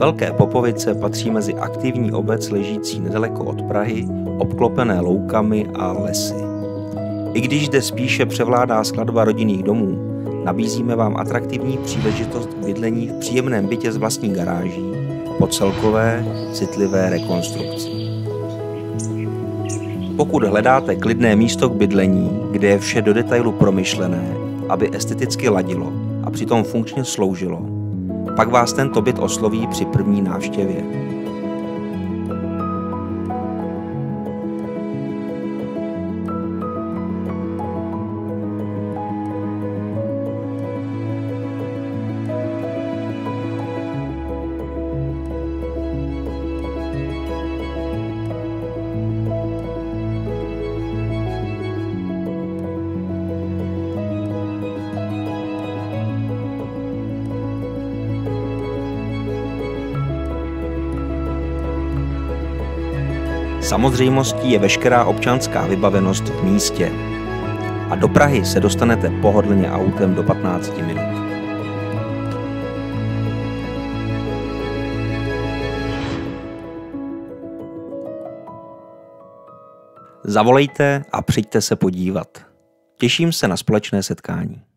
Velké Popovice patří mezi aktivní obec ležící nedaleko od Prahy, obklopené loukami a lesy. I když zde spíše převládá skladba rodinných domů, nabízíme vám atraktivní příležitost k bydlení v příjemném bytě s vlastní garáží po celkové citlivé rekonstrukci. Pokud hledáte klidné místo k bydlení, kde je vše do detailu promyšlené, aby esteticky ladilo a přitom funkčně sloužilo, pak vás tento byt osloví při první návštěvě. Samozřejmostí je veškerá občanská vybavenost v místě a do Prahy se dostanete pohodlně autem do 15 minut. Zavolejte a přijďte se podívat. Těším se na společné setkání.